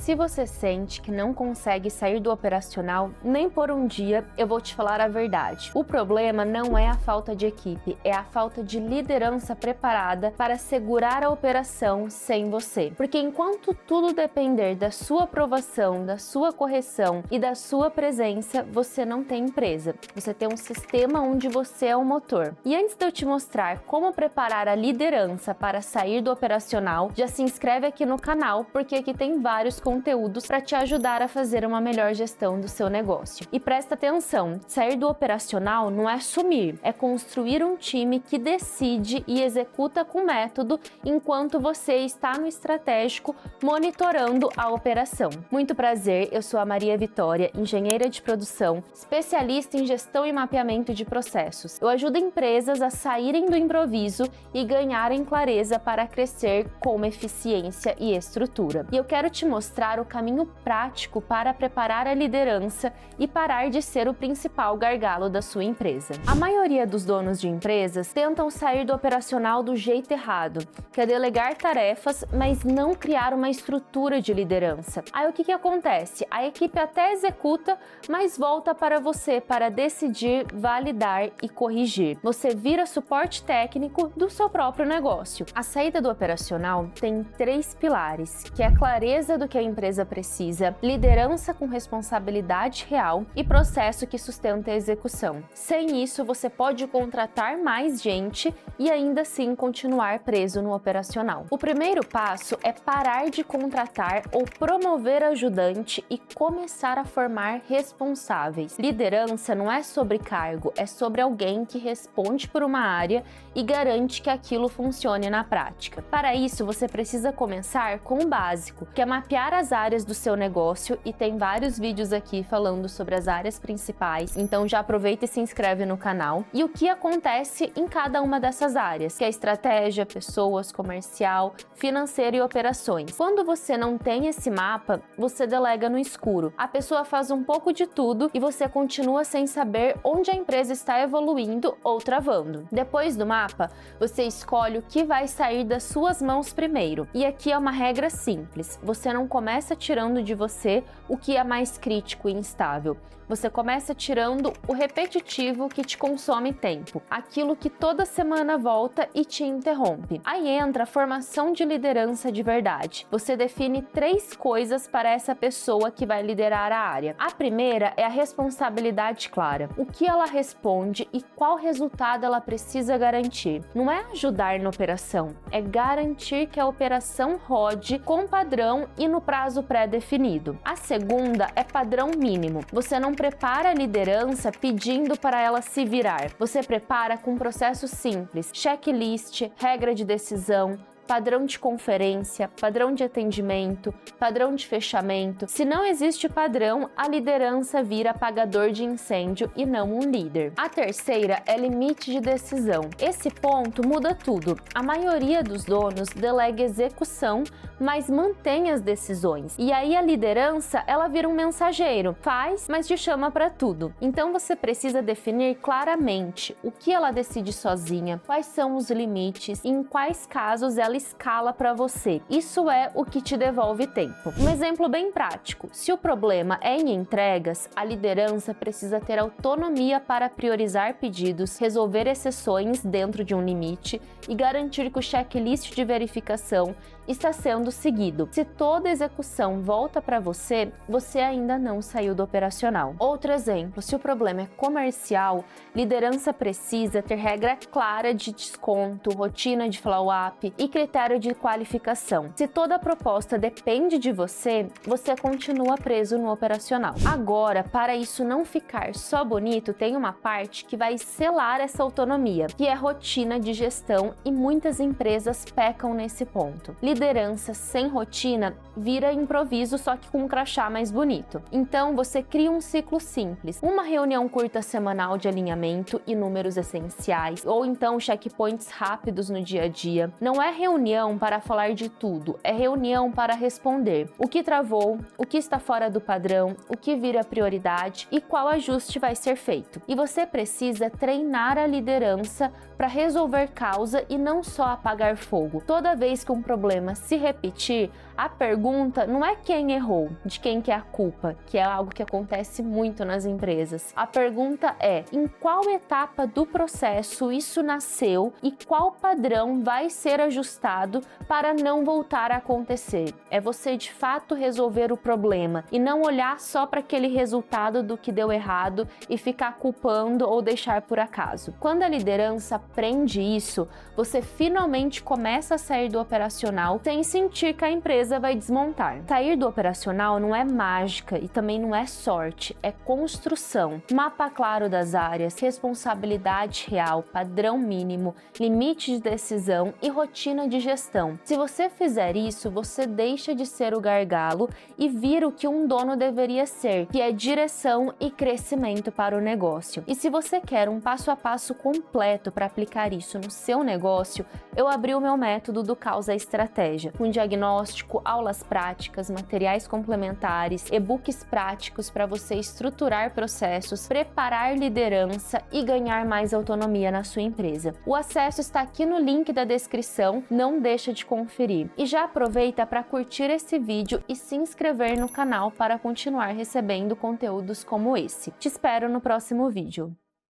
Se você sente que não consegue sair do operacional nem por um dia, eu vou te falar a verdade. O problema não é a falta de equipe, é a falta de liderança preparada para segurar a operação sem você. Porque enquanto tudo depender da sua aprovação, da sua correção e da sua presença, você não tem empresa. Você tem um sistema onde você é o motor. E antes de eu te mostrar como preparar a liderança para sair do operacional, já se inscreve aqui no canal, porque aqui tem vários conteúdos para te ajudar a fazer uma melhor gestão do seu negócio. E presta atenção, sair do operacional não é sumir, é construir um time que decide e executa com método enquanto você está no estratégico monitorando a operação. Muito prazer, eu sou a Maria Vitória, engenheira de produção, especialista em gestão e mapeamento de processos. Eu ajudo empresas a saírem do improviso e ganharem clareza para crescer com eficiência e estrutura. E eu quero te mostrar o caminho prático para preparar a liderança e parar de ser o principal gargalo da sua empresa. A maioria dos donos de empresas tentam sair do operacional do jeito errado, que é delegar tarefas, mas não criar uma estrutura de liderança. Aí o que acontece? A equipe até executa, mas volta para você para decidir, validar e corrigir. Você vira suporte técnico do seu próprio negócio. A saída do operacional tem 3 pilares, que é a clareza do que a empresa precisa, liderança com responsabilidade real e processo que sustenta a execução. Sem isso, você pode contratar mais gente e ainda assim continuar preso no operacional. O primeiro passo é parar de contratar ou promover ajudante e começar a formar responsáveis. Liderança não é sobre cargo, é sobre alguém que responde por uma área e garante que aquilo funcione na prática. Para isso, você precisa começar com o básico, que é mapear as áreas do seu negócio, e tem vários vídeos aqui falando sobre as áreas principais, então já aproveita e se inscreve no canal. E o que acontece em cada uma dessas áreas, que é estratégia, pessoas, comercial, financeiro e operações. Quando você não tem esse mapa, você delega no escuro. A pessoa faz um pouco de tudo e você continua sem saber onde a empresa está evoluindo ou travando. Depois do mapa, você escolhe o que vai sair das suas mãos primeiro. E aqui é uma regra simples: você não começa tirando de você o que é mais crítico e instável. Você começa tirando o repetitivo que te consome tempo, aquilo que toda semana volta e te interrompe. Aí entra a formação de liderança de verdade. Você define 3 coisas para essa pessoa que vai liderar a área. A primeira é a responsabilidade clara. O que ela responde e qual resultado ela precisa garantir. Não é ajudar na operação, é garantir que a operação rode com padrão e no prazo pré-definido. A segunda é padrão mínimo. Você não prepara a liderança pedindo para ela se virar. Você prepara com um processo simples, checklist, regra de decisão, padrão de conferência, padrão de atendimento, padrão de fechamento. Se não existe padrão, a liderança vira apagador de incêndio e não um líder. A terceira é limite de decisão. Esse ponto muda tudo. A maioria dos donos delega execução, mas mantém as decisões. E aí a liderança, ela vira um mensageiro. Faz, mas te chama para tudo. Então você precisa definir claramente o que ela decide sozinha, quais são os limites e em quais casos ela escala para você. Isso é o que te devolve tempo. Um exemplo bem prático: se o problema é em entregas, a liderança precisa ter autonomia para priorizar pedidos, resolver exceções dentro de um limite e garantir que o checklist de verificação está sendo seguido. Se toda execução volta para você, você ainda não saiu do operacional. Outro exemplo: se o problema é comercial, liderança precisa ter regra clara de desconto, rotina de follow-up e critério de qualificação. Se toda a proposta depende de você, você continua preso no operacional. Agora, para isso não ficar só bonito, tem uma parte que vai selar essa autonomia, que é rotina de gestão, e muitas empresas pecam nesse ponto. Liderança sem rotina vira improviso, só que com um crachá mais bonito. Então você cria um ciclo simples, uma reunião curta semanal de alinhamento e números essenciais, ou então checkpoints rápidos no dia a dia. Não é reunião para falar de tudo, é reunião para responder o que travou, o que está fora do padrão, o que vira prioridade e qual ajuste vai ser feito. E você precisa treinar a liderança para resolver causa e não só apagar fogo. Toda vez que um problema problema se repetir, a pergunta não é quem errou, de quem que é a culpa, que é algo que acontece muito nas empresas. A pergunta é: em qual etapa do processo isso nasceu e qual padrão vai ser ajustado para não voltar a acontecer? É você de fato resolver o problema e não olhar só para aquele resultado do que deu errado e ficar culpando ou deixar por acaso. Quando a liderança aprende isso, você finalmente começa a sair do operacional sem sentir que a empresa vai desmontar. Sair do operacional não é mágica e também não é sorte, é construção. Mapa claro das áreas, responsabilidade real, padrão mínimo, limite de decisão e rotina de gestão. Se você fizer isso, você deixa de ser o gargalo e vira o que um dono deveria ser, que é direção e crescimento para o negócio. E se você quer um passo a passo completo para aplicar isso no seu negócio, eu abri o meu método do Caos à Estratégia, com diagnóstico, aulas práticas, materiais complementares, e-books práticos para você estruturar processos, preparar liderança e ganhar mais autonomia na sua empresa. O acesso está aqui no link da descrição, não deixa de conferir. E já aproveita para curtir esse vídeo e se inscrever no canal para continuar recebendo conteúdos como esse. Te espero no próximo vídeo.